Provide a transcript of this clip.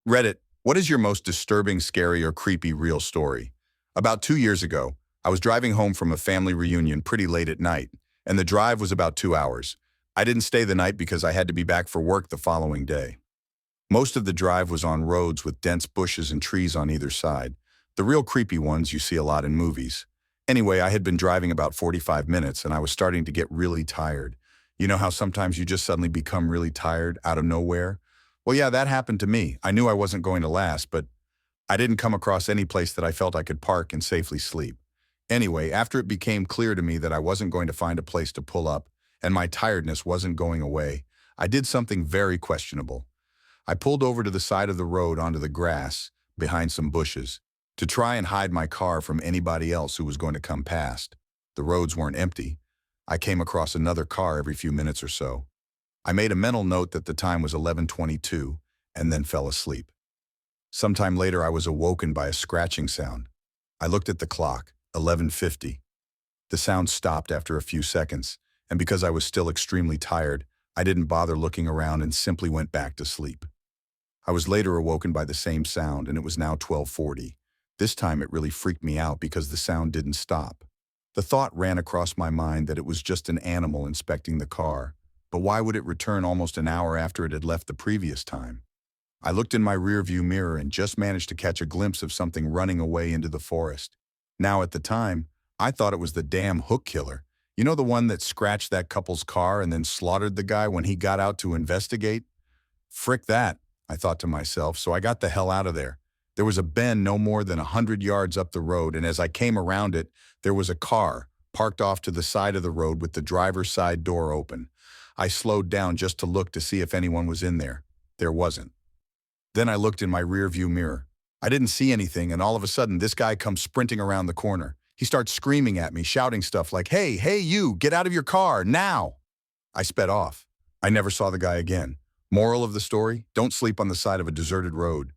Reddit, what is your most disturbing, scary, or creepy real story? About 2 years ago, I was driving home from a family reunion pretty late at night, and the drive was about 2 hours. I didn't stay the night because I had to be back for work the following day. Most of the drive was on roads with dense bushes and trees on either side, the real creepy ones you see a lot in movies. Anyway, I had been driving about 45 minutes and I was starting to get really tired. You know how sometimes you just suddenly become really tired out of nowhere? Well, yeah, that happened to me. I knew I wasn't going to last, but I didn't come across any place that I felt I could park and safely sleep. Anyway, after it became clear to me that I wasn't going to find a place to pull up and my tiredness wasn't going away, I did something very questionable. I pulled over to the side of the road onto the grass behind some bushes to try and hide my car from anybody else who was going to come past. The roads weren't empty. I came across another car every few minutes or so. I made a mental note that the time was 11:22 and then fell asleep. Sometime later, I was awoken by a scratching sound. I looked at the clock, 11:50. The sound stopped after a few seconds, and because I was still extremely tired, I didn't bother looking around and simply went back to sleep. I was later awoken by the same sound, and it was now 12:40. This time it really freaked me out because the sound didn't stop. The thought ran across my mind that it was just an animal inspecting the car, but why would it return almost an hour after it had left the previous time? I looked in my rearview mirror and just managed to catch a glimpse of something running away into the forest. Now at the time, I thought it was the damn hook killer. You know, the one that scratched that couple's car and then slaughtered the guy when he got out to investigate? Frick that, I thought to myself, so I got the hell out of there. There was a bend no more than 100 yards up the road, and as I came around it, there was a car parked off to the side of the road with the driver's side door open. I slowed down just to look to see if anyone was in there. There wasn't. Then I looked in my rearview mirror. I didn't see anything, and all of a sudden, this guy comes sprinting around the corner. He starts screaming at me, shouting stuff like, "Hey, hey, you, get out of your car, now!" I sped off. I never saw the guy again. Moral of the story, don't sleep on the side of a deserted road.